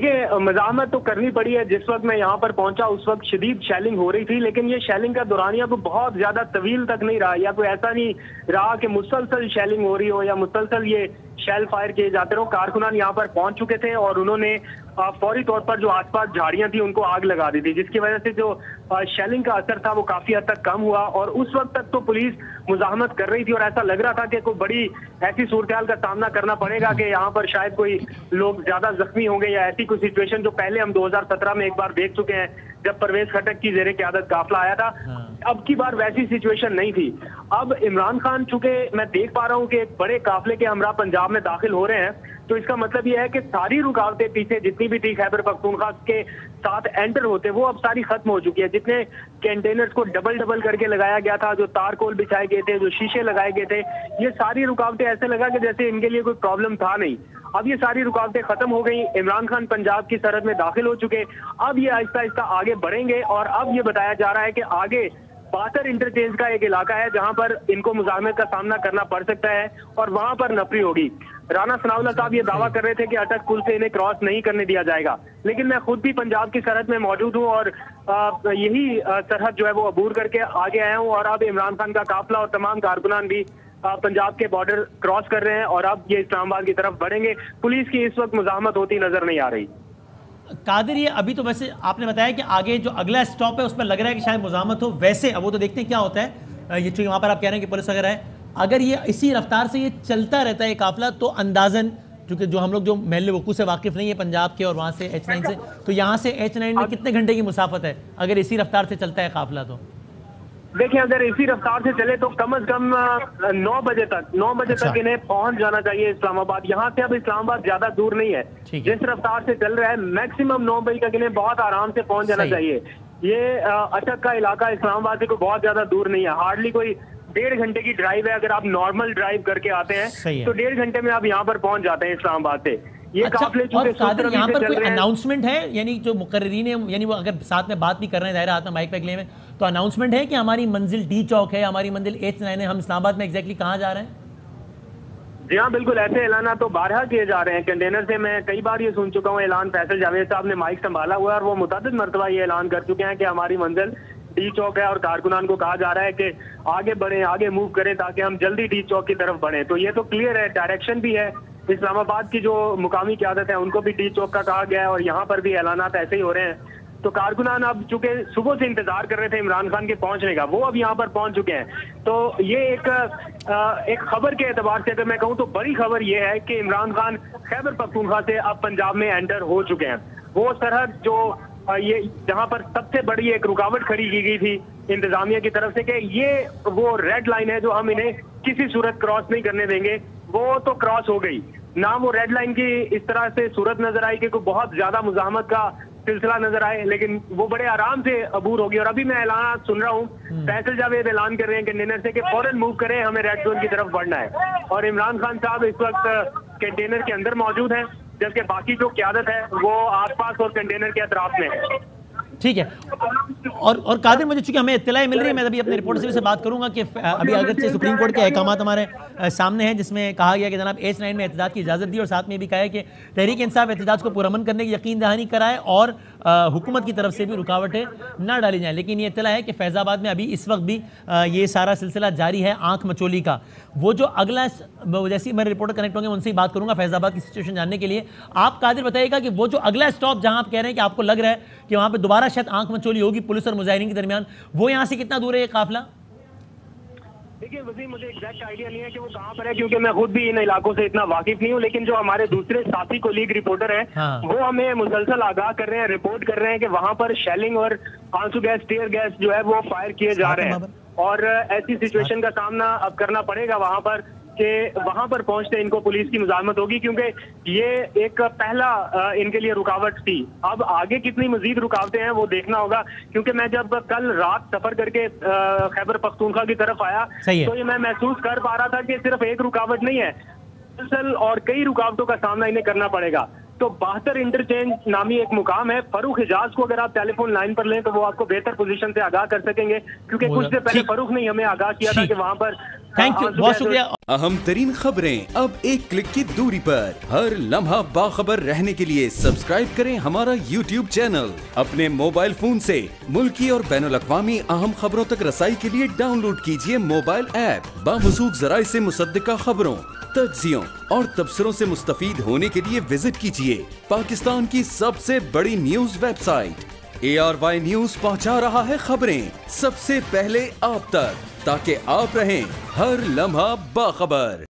देखिए, मज़ाहमत तो करनी पड़ी है। जिस वक्त मैं यहाँ पर पहुंचा उस वक्त शदीद शेलिंग हो रही थी, लेकिन ये शेलिंग का दौरानिया को बहुत ज्यादा तवील तक नहीं रहा, या कोई ऐसा नहीं रहा कि मुसलसल शेलिंग हो रही हो या मुसलसल ये शेल फायर किए जाते रहो। कारकुनान यहाँ पर पहुंच चुके थे और उन्होंने फौरी तौर पर जो आसपास झाड़ियां थी उनको आग लगा दी थी, जिसकी वजह से जो शेलिंग का असर था वो काफी हद तक कम हुआ। और उस वक्त तक तो पुलिस मुजाहमत कर रही थी और ऐसा लग रहा था कि कोई बड़ी ऐसी सूरत हाल का सामना करना पड़ेगा कि यहाँ पर शायद कोई लोग ज्यादा जख्मी होंगे या ऐसी कोई सिचुएशन जो पहले हम 2017 में एक बार देख चुके हैं जब परवेज खटक की जेरे क़यादत काफिला आया था। अब की बार वैसी सिचुएशन नहीं थी। अब इमरान खान, चूंकि मैं देख पा रहा हूँ कि एक बड़े काफिले के हमरा पंजाब में दाखिल हो रहे हैं, तो इसका मतलब यह है कि सारी रुकावटें पीछे जितनी भी थी खैबर पख्तूनख्वा के साथ एंटर होते वो अब सारी खत्म हो चुकी है। जितने कंटेनर्स को डबल डबल करके लगाया गया था, जो तारकोल बिछाए गए थे, जो शीशे लगाए गए थे, ये सारी रुकावटें ऐसे लगा कि जैसे इनके लिए कोई प्रॉब्लम था नहीं। अब ये सारी रुकावटें खत्म हो गई। इमरान खान पंजाब की सरहद में दाखिल हो चुके। अब ये आहिस्ता आहिस्ता आगे बढ़ेंगे और अब ये बताया जा रहा है कि आगे बातर इंटरचेंज का एक इलाका है जहां पर इनको मुजाहमत का सामना करना पड़ सकता है और वहां पर नफरी होगी। राना सनाउल्लाह साहब ये दावा कर रहे थे कि अटक पुल से इन्हें क्रॉस नहीं करने दिया जाएगा, लेकिन मैं खुद भी पंजाब की सरहद में मौजूद हूँ और यही सरहद जो है वो अबूर करके आगे आया हूँ। और अब इमरान खान का काफिला और तमाम कारकुनान भी पंजाब के बॉर्डर क्रॉस कर रहे हैं और अब ये इस्लामाबाद की तरफ बढ़ेंगे। पुलिस की इस वक्त मुजाहमत होती नजर नहीं आ रही। कादिर, ये अभी तो वैसे आपने बताया कि आगे जो अगला स्टॉप है उस पर लग रहा है कि शायद मुजाहमत हो, वैसे अब वो तो देखते हैं क्या होता है। ये चूंकि वहाँ पर आप कह रहे हैं कि पुलिस वगैरह है, अगर ये इसी रफ्तार से ये चलता रहता है काफिला तो अंदाजन, क्योंकि जो हम लोग जो महल वकूफ़ से वाकिफ़ नहीं है पंजाब के और वहाँ से H9 से, तो यहाँ से H9 में कितने घंटे की मुसाफत है अगर इसी रफ्तार से चलता है काफिला? तो देखिए, अगर इसी रफ्तार से चले तो कम से कम 9 बजे तक इन्हें पहुंच जाना चाहिए इस्लामाबाद। यहाँ से अब इस्लामाबाद ज्यादा दूर नहीं है। जिस रफ्तार से चल रहा है मैक्सिमम 9 बजे तक इन्हें बहुत आराम से पहुंच जाना चाहिए। ये अटक का इलाका इस्लामाबाद से कोई बहुत ज्यादा दूर नहीं है, हार्डली कोई 1.5 घंटे की ड्राइव है। अगर आप नॉर्मल ड्राइव करके आते हैं तो 1.5 घंटे में आप यहाँ पर पहुंच जाते हैं इस्लामाबाद से। ये काफिले और कादिर, यहाँ पर कोई अनाउंसमेंट है, यानी जो मुकर्रीरीन है, यानी वो अगर साथ में बात भी कर रहे हैं दायरा हाथ में माइक पे ले में, तो अनाउंसमेंट है कि हमारी मंजिल डी चौक है, हमारी मंजिल H9 है, हम इस्लामाबाद में एग्जैक्टली कहाँ जा रहे हैं? जी हाँ, बिल्कुल ऐसे ऐलान तो बारहा किए जा रहे हैं कंटेनर से। मैं कई बार ये सुन चुका हूँ ऐलान, फैसल जावेद साहब ने माइक संभाला हुआ है और वो मुतअद्दिद मरतबा ये ऐलान कर चुके हैं कि हमारी मंजिल डी चौक है और कारकुनान को कहा जा रहा है कि आगे बढ़े, आगे मूव करें ताकि हम जल्दी डी चौक की तरफ बढ़े। तो ये तो क्लियर है, डायरेक्शन भी है। इस्लामाबाद की जो मुकामी क़यादत है उनको भी डी चौक का कहा गया है और यहाँ पर भी ऐलानात ऐसे ही हो रहे हैं। तो कारकुनान अब चूंकि सुबह से इंतजार कर रहे थे इमरान खान के पहुंचने का, वो अब यहाँ पर पहुंच चुके हैं। तो ये एक खबर के एतबार से अगर मैं कहूँ तो बड़ी खबर ये है कि इमरान खान खैबर पख्तूनख्वा से अब पंजाब में एंटर हो चुके हैं। वो सरहद जो ये जहाँ पर सबसे बड़ी एक रुकावट खड़ी की गई थी इंतजामिया की तरफ से कि ये वो रेड लाइन है जो हम इन्हें किसी सूरत क्रॉस नहीं करने देंगे, वो तो क्रॉस हो गई ना। वो रेड लाइन की इस तरह से सूरत नजर आई कि कोई बहुत ज्यादा मुजाहमत का सिलसिला नजर आए, लेकिन वो बड़े आराम से अबूर होगी। और अभी मैं ऐलान सुन रहा हूँ, फैसल जावेद ऐलान कर रहे हैं कंटेनर से कि फौरन मूव करें, हमें रेड जोन की तरफ बढ़ना है। और इमरान खान साहब इस वक्त कंटेनर के अंदर मौजूद हैं, जबकि बाकी जो क़यादत है वो आसपास और कंटेनर के अतराफ में है। ठीक है। और कादिर, मुझे चूंकि हमें इत्तला मिल रही है, मैं अभी अपने रिपोर्टर से बात करूंगा कि अभी अगरचे सुप्रीम कोर्ट के अहकामात हमारे सामने हैं जिसमें कहा गया कि जनाब H9 में एहतजाज की इजाज़त दी और साथ में भी कहा है कि तहरीक इंसाफ एहतजाज को पुरअमन करने की यकीन दहानी कराए और हुकूमत की तरफ से भी रुकावटें ना डाली जाएँ। लेकिन ये इत्तला है कि फैज़ाबाद में अभी इस वक्त भी ये सारा सिलसिला जारी है आँख मचोली का। वो जो अगला, जैसे मेरे रिपोर्टर कनेक्ट होंगे उनसे ही बात करूंगा फैज़ाबाद की सिचुएशन जानने के लिए। आप कादिर बताइएगा कि वो जो अगला स्टॉप जहां आप कह रहे हैं कि आपको लग रहा है कि वहां पे दोबारा शायद आंख मचोली होगी पुलिस और मुजाहिरीन के दरमियान, वो यहां से कितना दूर है ये काफिला? देखिए वसीम, मुझे एग्जैक्ट आइडिया नहीं है कि वो कहाँ पर है क्योंकि मैं खुद भी इन इलाकों से इतना वाकिफ नहीं हूँ। लेकिन जो हमारे दूसरे साथी कोलीग रिपोर्टर हैं, वो हमें मुसलसल आगाह कर रहे हैं, रिपोर्ट कर रहे हैं कि वहां पर शेलिंग और आंसू गैस, टीयर गैस जो है वो फायर किए जा रहे हैं। और ऐसी सिचुएशन का सामना अब करना पड़ेगा वहां पर कि वहां पर पहुंचते इनको पुलिस की मुजाहमत होगी, क्योंकि ये एक पहला इनके लिए रुकावट थी। अब आगे कितनी मजीद रुकावटें हैं वो देखना होगा, क्योंकि मैं जब कल रात सफर करके खैबर पख्तूनख्वा की तरफ आया तो ये मैं महसूस कर पा रहा था कि सिर्फ एक रुकावट नहीं है और कई रुकावटों का सामना इन्हें करना पड़ेगा। तो बातर इंटरचेंज नामी एक मुकाम है, फरूख हिजाज को अगर आप टेलीफोन लाइन पर लें तो वो आपको बेहतर पोजीशन से आगाह कर सकेंगे, क्योंकि कुछ देर पहले फरूख ने हमें आगाह किया था कि वहां पर थैंक यू, बहुत शुक्रिया। अहम तरीन खबरें अब एक क्लिक की दूरी पर, हर लम्हा बाखबर रहने के लिए सब्सक्राइब करें हमारा YouTube चैनल। अपने मोबाइल फोन से मुल्की और बैनुल अक़वामी अहम खबरों तक रसाई के लिए डाउनलोड कीजिए मोबाइल ऐप। बावसूख जराए से मुसद्दिका खबरों, तज्जियों और तबसरों से मुस्तफीद होने के लिए विजिट कीजिए पाकिस्तान की सबसे बड़ी न्यूज वेबसाइट। ARY न्यूज पहुंचा रहा है खबरें सबसे पहले आप तक, ताकि आप रहें हर लम्हा बाखबर।